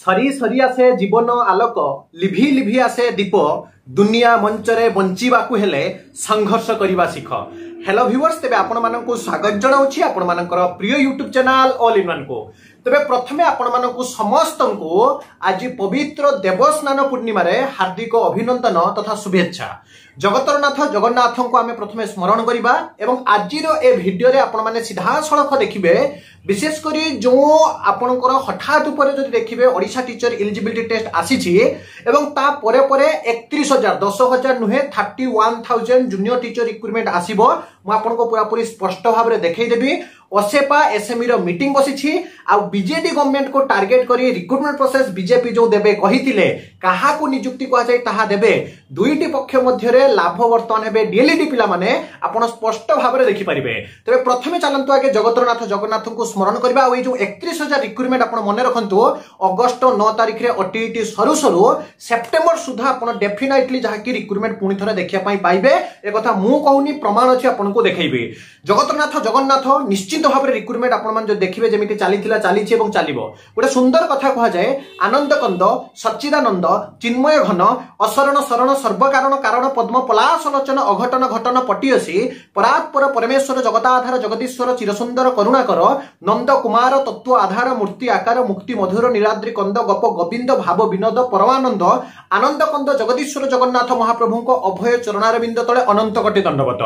सरी सरी आसे जीवन आलोक लिभि लिभि आसे दीप दुनिया मंचरे बंचिबाकु हेले संघर्ष करिबा सिख। हेलो व्यूअर्स, तेबे आपण माननकु स्वागत जणाउछि आपण मानकर प्रिय YouTube channel all in one को। तेबे प्रथमे आपण माननकु समस्तंकु आज पवित्र देवस्नान पूर्णिमा रे हार्दिक अभिनंदन तथा शुभेच्छा। जगतरनाथ जगन्नाथ को आमे प्रथमे स्मरण करिबा एवं आजिर ए वीडियो रे आपण माने सीधा सड़क देखिबे। विशेष करी जो आपनकर हठात ऊपर जदि देखिबे ओडिशा टीचर एलिजिबिलिटी टेस्ट आसीछि एवं ता परे परे 31,000 10,000 नुहे 31,000 जूनियर टीचर रिक्रुटमेंट आसीबो। मु आपनको पूरा पूरी स्पष्ट भाव रे देखै देबी। ओसेपा एसएमई रो मीटिंग बसिछि आ बीजेडी गवर्नमेंट को टार्गेट करी रिक्रुटमेंट प्रोसेस बीजेपी जो देबे कहिथिले काहा को नियुक्ति को जाय ताहा देबे। दुईटी पक्ष मध्य रे लाभ वर्तन हेबे डीएलईडी पिला माने आपण स्पष्ट भाव रे देखि परिबे। तबे प्रथमे चलंतु आगे जगतरनाथ जगन्नाथ को स्मरण करबा। आ जो 31,000 रिक्रुटमेंट आपण मने रखंतु अगस्त 9 तारिख रे ओटीईटी सरू सरू सेप्टेम्बर सुधा आपण डेफिनेटली जहा कि रिक्रुटमेंट पुनी थरे देखिया पई पाइबे। ए कथा मु कहूनी प्रमाण अछि आपण को देखाइबे। जगतरनाथ जगन्नाथ निश्चित भाव रे रिक्रुटमेंट आपण मान जो देखिबे जेमिति चालिथिला चालिछि एवं चालिबो। गोटे सुंदर कथा कहा जाय आनंद कंद सच्चिदानंद चिन्मय घन असरण शरण सर्वकारण कारण पद्म पलाश लोचन अघटन घटन पटियसी परात्पर परमेश्वर जगताधार जगदीश्वर चिरसुंदर करुणाकर नंद कुमार तत्व आधार मूर्ति आकार मुक्ति मधुर नीलाद्रि कंद गप गोविंद भाव विनोद परमानंद आनंद कंद जगदीश्वर जगन्नाथ महाप्रभु को अभय चरणारविंद तले अनंत कोटि दंडवत।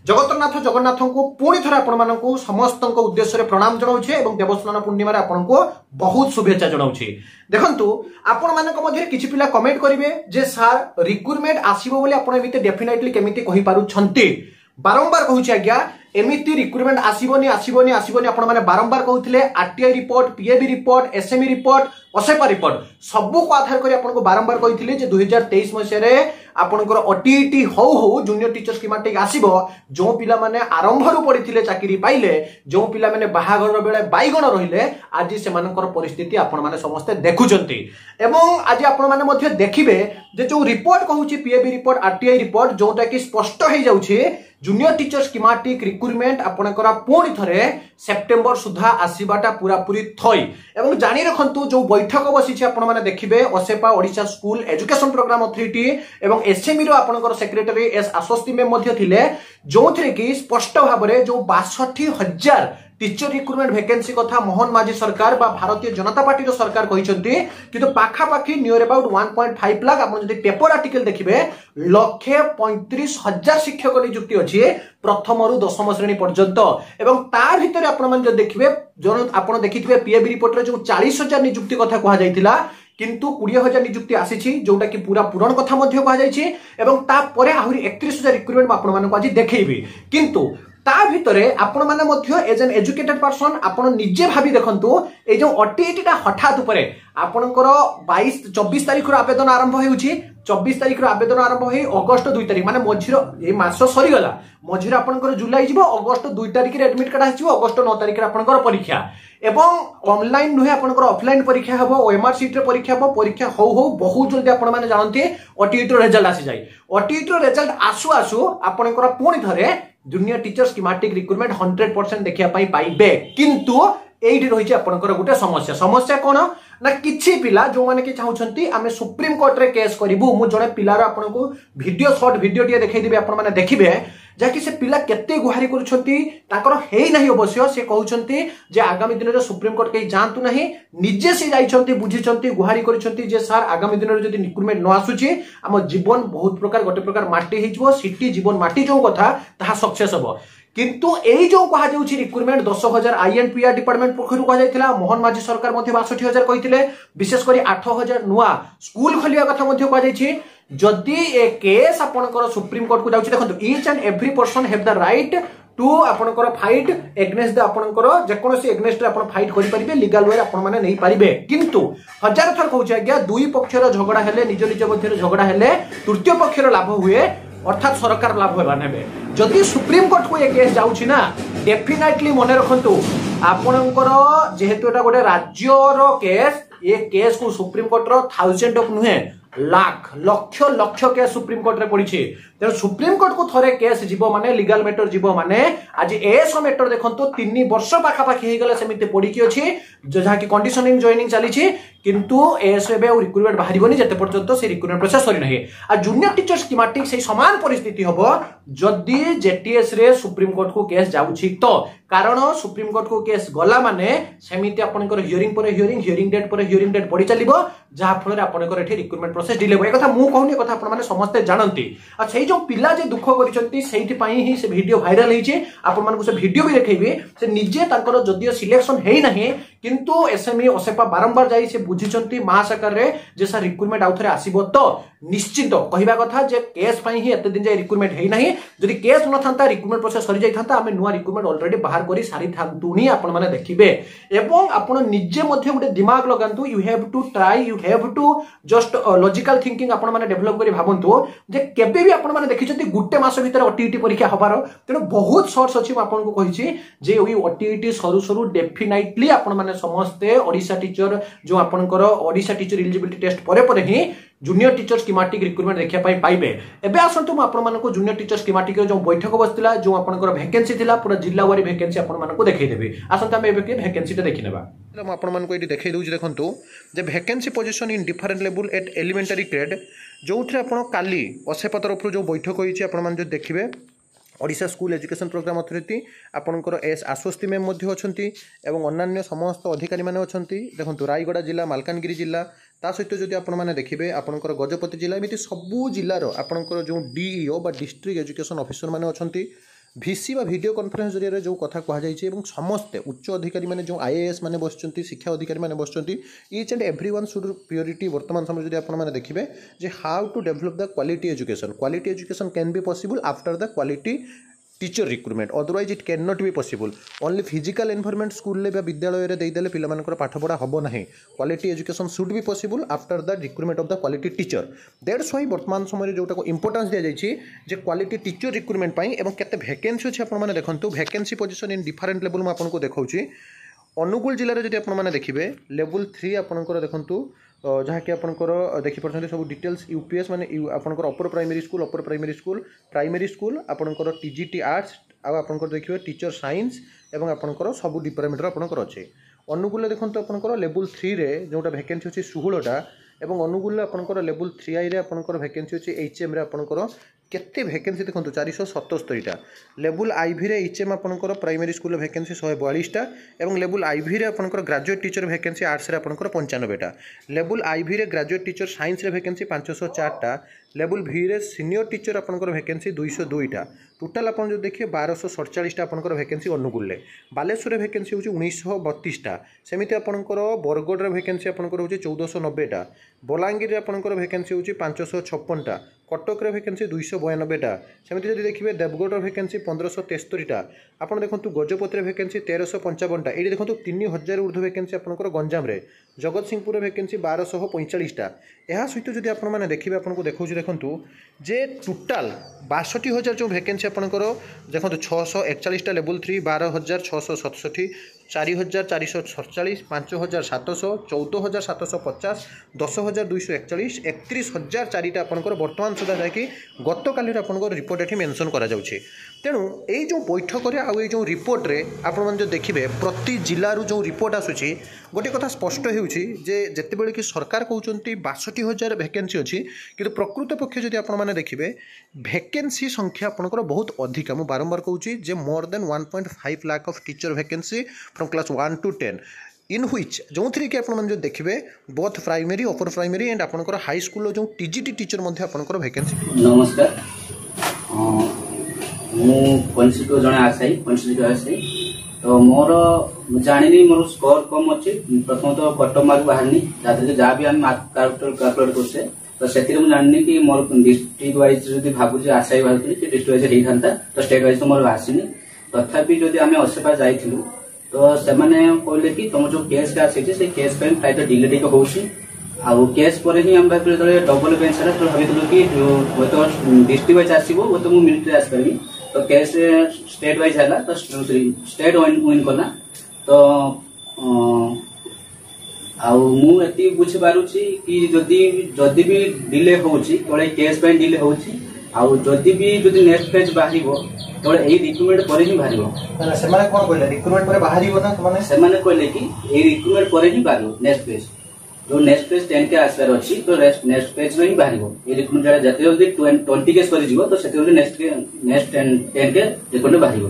जगतरनाथ जगन्नाथ को पुणी थरे आपण मानकु समस्त उद्देश्य प्रणाम जनाउछे एवं देवस्नान पूर्णिमा रे आपण को बहुत शुभेच्छा जनाउछे। देखंतु आपण मानक मध्ये किछि पिला कमेंट करिवे जे सर रिक्रुटमेंट आसीबो बोली आपण एमिते डेफिनेटली केमिति कहि पारु छंती। बारंबार कहूछि आज्ञा एमिति रिक्रुटमेंट आसीबोनी आसीबोनी आसीबोनी आपण माने बारंबार कहउथिले RTI report PAB report SME report OSEPA report सबु को आधार करी आपण को बारंबार कहिथिले जे 2023 मसिया रे आपनकर ओटीईटी हो जूनियर टीचर स्कीमेटिक आसीबो। जो पिला माने आरंभ रु पडिथिले चाकरी पाइले जो पिला माने बाहागर बेले बाईगण रहिले आज से मानकर परिस्थिति आपण माने समस्त देखुचंती। एवं आज आपण माने मध्ये देखिबे जे जो रिपोर्ट कहूची पीएबी रिपोर्ट आरटीआई रिपोर्ट जोटा कि स्पष्ट हे जाउची जूनियर टीचर स्कीमेटिक रिक्रुटमेंट आपनकर पुणी थरे सेप्टेम्बर सुधा आसीबाटा पूरा पूरी थई। एवं जानि रखंतु जो बैठक बसिछि आपण माने देखिबे OSEPA Odisha school education programme authority एवं एसएमई रो आपनकर सेक्रेटरी एस आश्वस्ति में मध्ये थिले जोथरे कि स्पष्ट भाव रे जो 62,000 टीचर रिक्रुटमेंट वैकेंसी कथा मोहन माझी सरकार बा भारतीय जनता पार्टी रो सरकार कहिसंती किंतु पाखा पाखी नियर अबाउट 1.5 लाख आपण जदि पेपर आर्टिकल देखिबे 135,000 शिक्षक नियुक्ति अछि प्रथम रु दशम श्रेणी पर्यंत। एवं ता भितरे आपण मन जो देखिबे जो आपण देखिथिबे पीएबी रिपोर्ट रे जो 40,000 नियुक्ति कथा कहा जायतिला किंतु 20,000 नियुक्ति आसीछि जोटा कि पूरा पूरण कथा मध्ये कहा जायछि। एवं ता परे आहुरी 31,000 रिक्रुटमेंट आपण मानको आज देखैबी। किंतु ता भितरे आपण माने मध्ये एज एन एजुकेटेड पर्सन आपण निजे भाबी देखंतु ए जो ओटीईटी ता हठात उपरे आपनकर 24 तारिख रो आवेदन आरंभ हेउछि। 24 तारिख रो आवेदन आरंभ हे अगस्त 2 तारिख माने मझिरो ए मास सरी गला मझिरो आपनकर जुलाई जिवो अगस्त 2 तारिख रे एडमिट कार्ड आछिवो अगस्त 9 तारिख रे आपनकर परीक्षा एवं ऑनलाइन नुहे आपनकर ऑफलाइन परीक्षा हबो ओएमआर सीट रे परीक्षा हबो। परीक्षा हो बहुत जल्दी आपण माने जानते ओटीईटी रो रिजल्ट आसी जाय। ओटीईटी रो रिजल्ट आसु आसु आपनकर पुणी थरे जूनियर टीचर स्कीमेटिक रिक्रुटमेंट 100% देखिया पाई पाइबे। किंतु एइठी रहिछि आपनकर गुटे समस्या कोन ना किछि पिला जो माने कि चाहुछंती आमे सुप्रीम कोर्ट रे केस करिवु। मु जणे पिलार आपनको वीडियो शॉर्ट वीडियो टिए देखाइ देबे आपण माने देखिबे जाकि से पिला केते गुहारी करूछंती ताकर हेई नाही अवश्य से कहउछंती जे आगामी दिन रे सुप्रीम कोर्ट के जानतु नाही निजे से जाइछंती बुझिछंती गुहारी करिछंती जे सर आगामी दिन रे जदि रिक्रुटमेंट न आसुची हम जीवन बहुत प्रकार गोटे प्रकार माटी हेइजबो सिटी जीवन माटी जो कथा ताहा सक्सेस हबो। किंतु एई जो कहा जाउछि रिक्रुटमेंट 10,000 आईएनपीआर डिपार्टमेंट पखरु कहा जायतिला मोहन माझी सरकार मध्ये 62,000 कहिथिले। विशेष करी 8,000 नुआ स्कूल खोलिया कथा मध्ये कहा जायछि। जदि ए केस आपनकर सुप्रीम कोर्ट को जाउछि देखंतु each and every person have the right to आपनकर फाइट एग्नेस्ट द आपनकर जेकोनोसी एग्नेस्ट रे आपण फाइट करि परिबे लीगल वे आपण माने नै परिबे। किंतु हजार थर कहउछि आज्ञा दुई पक्षर झगड़ा हेले निज निज मध्य झगड़ा हेले तृतीय पक्षर लाभ हुए अर्थात सरकार लाभ हेबा नेबे। जदि सुप्रीम कोर्ट को ये केस जाउछि ना डेफिनेटली मने रखंतु आपनकर जेहेतु एटा गोटे राज्य रो केस ये केस को सुप्रीम कोर्ट रो 1000 नुहे लाख लक्ष लक्ष केस सुप्रीम कोर्ट रे पड़ी तेणु सुप्रीम कोर्ट को थरे केस जीव माने लीगल मैटर जीव माने आज एस मैटर देखंतु 3 वर्ष पाखापाखि हे गले सेमिते पड़ी अछि जहा कि कंडीशनिंग जॉइनिंग चली किंतु एस एबे रिक्रुटमेंट बाहरिबनी जते पर्यंत से रिक्रुटमेंट प्रोसेस सरी नहीं आ जूनियर टीचर स्कीमेटिक से समान परिस्थिति हबो जदि जेटीएस रे सुप्रीम कोर्ट को केस जाउछि तो कारण सुप्रीम कोर्ट को केस गला माने सेमिते आपनकर हियरिंग पर हियरिंग डेट पड़ी चलिबो जहा फल आपनकर एठी रिक्रुटमेंट प्रोसेस डिले होय कथा मु कहूनी कथा आपन माने समस्त जानंती आ सेही जो पिला जे दुख करिसंती सेहिति पई ही से वीडियो वायरल हेछि आपन मानको से वीडियो भी देखैबे से निजे तांकर जदियो सिलेक्शन हेई नाही किंतु एसएमई ओसेपा बारंबार जाई से बुझिसंती महासागर रे जे सा रिक्रुटमेंट आउथरे आसीबो तो निश्चित कहवा कथा जे केस पई ही एते दिन जे रिक्रुटमेंट हेई नाही जदि केस न थांता रिक्रुटमेंट प्रोसेस सरी जाई थांता हमें नुवा रिक्रुटमेंट ऑलरेडी बाहर करी सारी थांतुनी आपन माने देखिबे एवं आपन निजे मध्ये गुटे दिमाग लगांतु you have to try you have to just logical thinking आपन माने डेवलप करी भाबंतु जे केबे भी आपन माने देखिछथि गुटे मास भीतर ओटीईटी परीक्षा हबार तेनो बहुत सोर्स अछि म आपन को कहिछि जे ओई ओटीईटी सरू सरू डेफिनेटली आपन माने समस्ते ओडिसा टीचर जो आपनकर ओडिसा टीचर एलिजिबिलिटी टेस्ट परे ही जूनियर टीचर स्कीमेटिक रिक्रुटमेंट देखिया पाई पाइबे एबे आसंतु म आपन मानको जूनियर टीचर स्कीमेटिक जो बैठक बसतिला जो आपनकर वैकेंसी थिला पूरा जिल्ला वारी वैकेंसी आपन मानको देखाई देबे आसंतु हम एबे के वैकेंसी ता देखिनेबा म आपन मानको एटी देखाई दउछि देखंतु जे vacancy position in different level at elementary grade जोथरे आपन काली असेपा तरफ जो बैठक होईछि आपन मान जो देखिबे Odisha school education programme authority आपनकर एस आश्वस्ति मैम मध्य अछंती एवं अन्य समस्त अधिकारी माने अछंती देखंतु रायगड़ा जिला मालकानगिरी जिला ता सहित जदि आपण माने देखिबे आपनकर गजपति जिला एमिति सबु जिल्लार आपनकर जो डीईओ बा डिस्ट्रिक्ट एजुकेशन ऑफिसर माने अछंती भिसी बा वीडियो कॉन्फ्रेंस जरिए जो कथा कहा जाइए एवं समस्ते उच्च अधिकारी माने जो आईएएस माने बसचंती शिक्षा अधिकारी माने बसचंती each and everyone should priority वर्तमान समय जदि आपण माने देखिबे जे how to develop the quality education can be possible after the quality teacher recruitment otherwise it can not be possible only physical environment school ले विद्यालय रे देदेले पिला मानकर पाठपढ़ा हबो नाही quality education should be possible after the recruitment of the quality teacher that's why वर्तमान समय जोटा को इंपोर्टेंस दिया जाइछि जे क्वालिटी टीचर रिक्रुटमेंट पई एवं केते वैकेंसी अछि आपण माने देखंतु vacancy position in different level म आपन को देखौछि अनुगुल जिल्ला रे जदि आपण माने देखिबे लेवल 3 आपनकर देखंतु जहाँ कि आपनकर देखि परछन्ते सब डिटेल्स यूपीएस माने आपनकर अपर प्राइमरी स्कूल आपनकर टीजीटी आर्ट्स आ आपनकर देखिबे टीचर साइंस एवं आपनकर सब डिपार्टमेंट रो आपनकर अछि अनुगुल देखंतु आपनकर लेवल 3 रे जोटा वैकेंसी अछि 16टा एवं अनुगुल आपनकर लेवल 3i रे आपनकर वैकेंसी अछि एचएम रे आपनकर केते वैकेंसी देखंतु 477टा लेवल आईवी रे एचएम आपनकर प्राइमरी स्कूल वैकेंसी 142टा एवं लेवल आईवी रे आपनकर ग्रेजुएट टीचर वैकेंसी आर्ट्स रे आपनकर 95टा लेवल आईवी रे ग्रेजुएट टीचर साइंस रे वैकेंसी 504टा लेवल भी रे सीनियर टीचर आपनकर वैकेंसी 202टा टोटाल आपन जो देखिए 1247टा आपनकर वैकेंसी अनुगुल रे बालेश्वर रे वैकेंसी होची 1932टा सेमिति आपनकर बरगड़ रे वैकेंसी आपनकर होची 1490टा बलांगीर रे आपनकर वैकेंसी होची 556टा कटक रे वैकेंसी 292टा सेमिति जदि देखिबे देवगढ़ रे वैकेंसी 1573टा आपन देखंतु गजपति रे वैकेंसी 1355टा एडी देखंतु 3000 ऊर्ध्व वैकेंसी आपनकर गंजाम रे जगत सिंहपुर रे वैकेंसी 1245टा एहा सहित जदि आपन माने देखिबे आपनको देखौछि देखंतु जे टोटाल 62000 जो वैकेंसी आपनकर देखंतु 641टा लेवल 3 12667 4447 5700 14750 10241 31004टा आपनकर वर्तमान सुधा जाकि गत काली आपनकर रिपोर्ट एठी मेंशन करा जाउछि तेणु यही जो बैठक जो रिपोर्ट रे आपण जो देखिए प्रति जिलूर जो रिपोर्ट आसूची गोटे कथा स्पष्ट होउछि जे जेतेबेले कि सरकार कहउचंती 62000 वैकेंसी अच्छी किंतु प्रकृत पक्ष जदि आपण माने देखिबे वैकेंसी संख्या आपनकर बहुत अधिक मु बारंबार कहउछि जे more than 1.5 lakh of teacher vacancy from class 1 to 10 in which जो थ्री कि आपण जो देखिबे both primary upper primary and आपनकर हाई स्कूल जो टीजीटी टीचर मध्ये आपनकर वैकेंसी नमस्कार मु पंचको जने आसाई पंचको आसाई तो मोर जानिनी मोर स्कोर कम अछि प्रथम तो कट मार्क बाहरनी जाते जा भी हम मार्क कैलकुलेट करसे तो सेतिर मु जानिनी कि मोर डिस्ट्रिक्ट वाइज जदी भाबु जे आसाई भाबु कि डिस्ट्रिक्ट वाइज हेई थांता तो स्टेट वाइज तो मोर आसीनी तथापि जदी हमें असेपा जाइथिलु तो से माने कहले कि तुम जो केस का आसी से केस पे प्राय तो डिले टिक होउछि आ केस पर ही हम भाबले डबल बेंच रे तो भाबितलु कि जो तो डिस्ट्रिक्ट वाइज आसीबो वो तो मु मिलिटरी आस करबी तो केस स्टेट वाइज है तो स्टेट विन कला तो मु एति बुझी पारुछि कि जदि भी डिले होउछि तोळे केस पे डिले होउछि आउ जदि नेक्स्ट फेज बाहरिबो तोळे एई रिक्रुटमेंट पर ही बाहरिबो ना सेमाने कोन कहले रिक्रुटमेंट पर बाहरिबो ना सेमाने कहले कि एई रिक्रुटमेंट पर ही बाहरिबो नेक्स्ट फेज जो नेक्स्ट फेज 10 के आसर अछि तो नेक्स्ट फेज में ही बाहरिबो एई रिक्रुटमेंट जते जल्दी 20 केस करि जिवो तो सेते जल्दी नेक्स्ट 10 के रिक्रुटमेंट बाहरिबो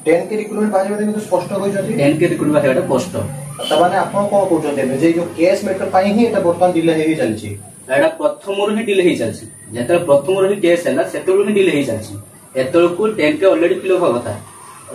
10 के रिक्रुटमेंट बाहरिबो देखो स्पष्ट होई जति 10 के रिक्रुटमेंट बाहरिबा स्पष्ट त माने आपण कोन कहउछन जे जो केस मैटर पाई ही एटा बर्तन डिले हेई चलछि एटा प्रथम ही डिले हेई चलछि जते प्रथम ही केस हैला सेते ही डिले हेई चलछि एतळकू 10 के ऑलरेडी फिल हो गता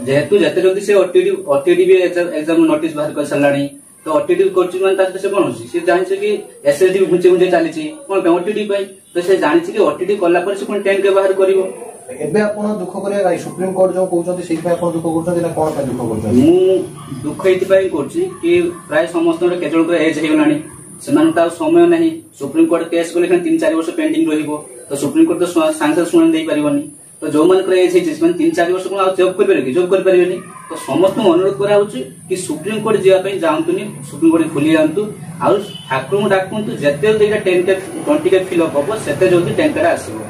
जेहेतु जते जल्दी से ओटीडी भी एग्जाम नोटिस बाहर कर सलाणी तो ओटीडी करछि मान तासे से कोन होछि से जानि कि एसएसडी घुंचे घुंचे चलीछि कोन पे ओटीडी पाई तो से जानि कि ओटीडी कला पर से कोन 10 के बाहर करिवो एबे आपण दुख करे सुप्रीम कोर्ट जो कहउछथि सेहि पे आपण दुख करछथि ना कोन पे दुख करछथि मु दुख एति पाई करछि कि प्राय समस्त केजल को एज हे गलानी सेमान ता समय नहीं सुप्रीम कोर्ट केस को लेखन 3-4 वर्ष पेंडिंग रहिबो तो सुप्रीम कोर्ट तो सांसद सुन दे परिबनी तो जो मन एज हे जिसमें 3-4 वर्ष को जॉब कर पारे कि जॉब कर पारेनी तो समस्त अनुरोध करा होछि कि सुप्रीम कोर्ट जिया पे जांतुनी सुप्रीम कोर्ट खुली जांतु आ ठाकुर डाकंतु जते जल्दी 10 के 20 के फिल अप हो सेते जल्दी 10 के आसीबो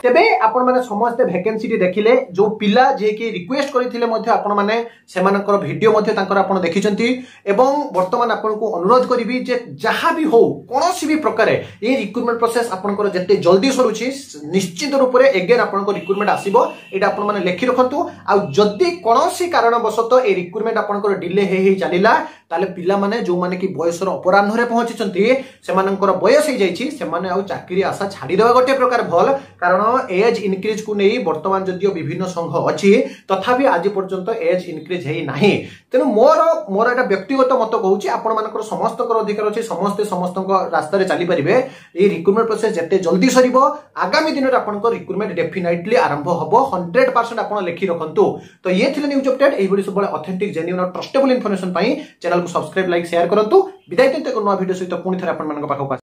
तेबे आपण माने समस्त वैकेंसी देखिले जो पिला जे कि रिक्वेस्ट करथिले मध्ये आपण माने सेमानकर वीडियो मध्ये तांकर आपण देखिचंती एवं वर्तमान आपण को अनुरोध करबी जे जहां भी हो कोनोसी भी प्रकार ए रिक्रुटमेंट प्रोसेस आपनकर जते जल्दी सरुची निश्चित रूप रे अगेन आपनको रिक्रुटमेंट आसीबो एटा आपण माने लेखि रखंतु आ जदी कोनोसी कारण बसत ए रिक्रुटमेंट आपनकर डिले हे चलिला ताले पिला माने जो माने कि बयसर अपराह्न रे पहुंचीचंती सेमानकर बयस हे जाईची सेमाने आ चाकरी आशा छाडी देबा गोटे प्रकार भल कारण एज इनक्रीज को नहीं वर्तमान जदियो विभिन्न संघ अच्छी तथापि आज पर्यंत एज इनक्रीज है ना तेणु मोर एटा व्यक्तिगत मत कहूँ आपण मानकर समस्त अधिकार अच्छे समस्ते समस्त रास्ता चली पारे ये रिक्रुटमेंट प्रोसेस जिते जल्दी सर आगामी दिन में आप रिक्रुटमेंट डेफिनेटली आरंभ हम 100% आप लिखि रखु तो ये थे न्यूज अपडेट ये सब ऑथेंटिक जेन्युइन और ट्रस्टेबल इनफॉरमेशन चैनल को सब्सक्राइब लाइक शेयर करूँ विदाय नुआ वीडियो सहित पुणी थे आप